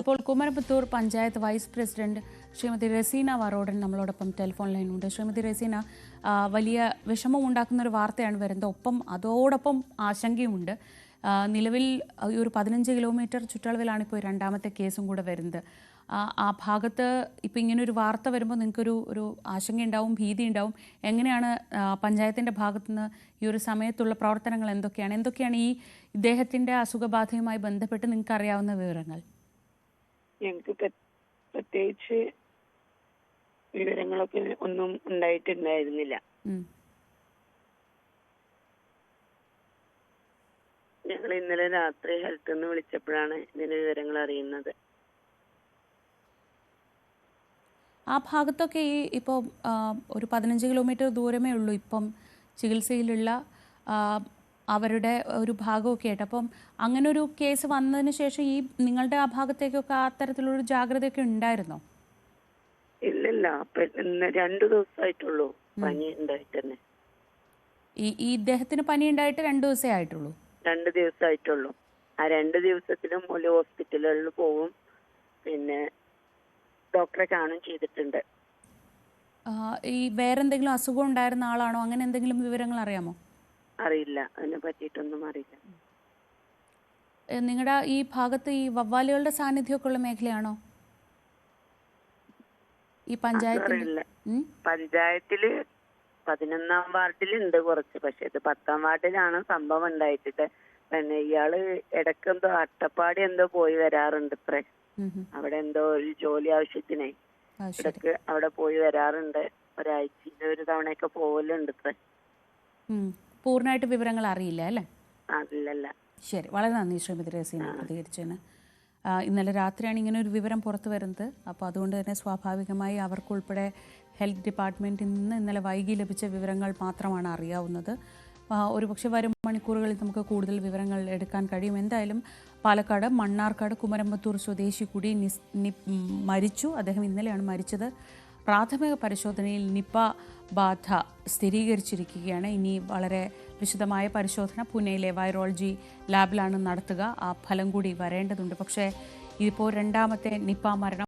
ഇപ്പോൾ Kumaramputhur panchayat vice president Shrimati Razeena Varodan നമ്മളോടൊപ്പം telephone ലൈനുണ്ട്. Shrimati Razeena, വലിയ വിഷമം ഉണ്ടാക്കുന്ന ഒരു വാർത്തയാണ് വരുന്നത്. അതോടൊപ്പം ആശങ്കയുമുണ്ട്. നിലവിൽ ഈ ഒരു 15 കിലോമീറ്റർ ചുറ്റളവിലാണ് ഇപ്പോൾ രണ്ടാമത്തെ കേസും കൂടെ വരുന്നത്. ആ ഭാഗത്ത് ഇപ്പോൾ ഇങ്ങനൊരു വാർത്ത വരുമ്പോൾ നിങ്ങൾക്കൊരു ആശങ്കയുണ്ടാവും, ഭീതി ഉണ്ടാവും. എങ്ങനെയാണ് പഞ്ചായത്തിൻ്റെ ഭാഗത്തുനിന്ന് ഈ ഒരു സമയത്തുള്ള പ്രവർത്തനങ്ങൾ എന്തൊക്കെയാണ് ഈ ഇദ്ദേഹത്തിൻ്റെ അസുഖബാധയുമായി ബന്ധപ്പെട്ട് നിങ്ങൾക്ക് അറിയാവുന്ന വിവരങ്ങൾ? ഞങ്ങൾക്ക് പ്രത്യേകിച്ച് വിവരങ്ങളൊക്കെ ഒന്നും ഉണ്ടായിട്ടുണ്ടായിരുന്നില്ല. ഞങ്ങൾ ഇന്നലെ രാത്രി ഹെൽത്ത് നിന്ന് വിളിച്ചപ്പോഴാണ് ഇതിന്റെ വിവരങ്ങൾ അറിയുന്നത്. ആ ഭാഗത്തൊക്കെ ഇപ്പോൾ ഒരു 15 കിലോമീറ്റർ ദൂരമേ ഉള്ളൂ ഇപ്പം ചികിത്സയിലുള്ള അവരുടെ ഒരു ഭാഗമൊക്കെ ആയിട്ട്. അപ്പം അങ്ങനെ ഒരു കേസ് വന്നതിന് ശേഷം ഈ നിങ്ങളുടെ ആ ഭാഗത്തേക്കൊക്കെ അത്തരത്തിലുള്ളൊരു ജാഗ്രതയൊക്കെ ഉണ്ടായിരുന്നോ? ഇല്ലല്ല, 2 ദിവസമായിട്ടുള്ളൂ പനി ഉണ്ടായിട്ട് തന്നെ. ഈ ഇദ്ദേഹത്തിന് പനി ഉണ്ടായിട്ട് 2 ദിവസമേ ആയിട്ടുള്ളൂ? 2 ദിവസമായിട്ടുള്ളൂ. ആ 2 ദിവസത്തിലും ഒരു ഹോസ്പിറ്റലുകളിൽ പോവും, പിന്നെ ഡോക്ടറെ കാണും ചെയ്തിട്ടുണ്ട്. ഈ വേറെന്തെങ്കിലും അസുഖം ഉണ്ടായിരുന്ന ആളാണോ? അങ്ങനെ എന്തെങ്കിലും വിവരങ്ങൾ അറിയാമോ? അറിയില്ല, അതിനെ പറ്റിയിട്ടൊന്നും അറിയില്ല. നിങ്ങളുടെ ഈ ഭാഗത്ത് ഈ വവ്വാലുകളുടെ സാന്നിധ്യമൊക്കെ ഉള്ള മേഖലയാണോ ഈ പഞ്ചായത്തിൽ? പഞ്ചായത്തില് 11ാം വാർഡിലുണ്ട് കുറച്ച്, പക്ഷെ ഇത് 10ാം വാർഡിലാണ് സംഭവം ഉണ്ടായിട്ടിട്ട്. പിന്നെ ഇയാള് ഇടക്കെന്തോ അട്ടപ്പാടി പോയി വരാറുണ്ട് ഇത്രേ. അവിടെ എന്തോ ഒരു ജോലി ആവശ്യത്തിനെ ഇടക്ക് അവിടെ പോയി വരാറുണ്ട്. ഒരാഴ്ചയിൽ ഒരു തവണയൊക്കെ പോവലുണ്ട് ഇത്രേ. പൂർണ്ണമായിട്ട് വിവരങ്ങൾ അറിയില്ല അല്ലേ? അതില്ലല്ല. ശരി, വളരെ നന്ദി ശ്രീമതി റസീന പ്രതികരിച്ചതിന്. ഇന്നലെ രാത്രിയാണ് ഇങ്ങനെ ഒരു വിവരം പുറത്തു വരുന്നത്. അപ്പോൾ അതുകൊണ്ട് തന്നെ സ്വാഭാവികമായി അവർക്കുൾപ്പെടെ ഹെൽത്ത് ഡിപ്പാർട്ട്മെൻറ്റിൽ നിന്ന് ഇന്നലെ വൈകി ലഭിച്ച വിവരങ്ങൾ മാത്രമാണ് അറിയാവുന്നത്. ഒരുപക്ഷെ വരും മണിക്കൂറുകളിൽ നമുക്ക് കൂടുതൽ വിവരങ്ങൾ എടുക്കാൻ കഴിയും. എന്തായാലും പാലക്കാട് മണ്ണാർക്കാട് കുമരമ്പത്തൂർ സ്വദേശി കൂടി മരിച്ചു. അദ്ദേഹം ഇന്നലെയാണ് മരിച്ചത്. പ്രാഥമിക പരിശോധനയിൽ നിപ്പ ബാധ സ്ഥിരീകരിച്ചിരിക്കുകയാണ്. ഇനി വളരെ വിശദമായ പരിശോധന പൂനെയിലെ വൈറോളജി ലാബിലാണ് നടത്തുക. ആ ഫലം കൂടി വരേണ്ടതുണ്ട്. പക്ഷേ ഇതിപ്പോൾ രണ്ടാമത്തെ നിപ്പ മരണം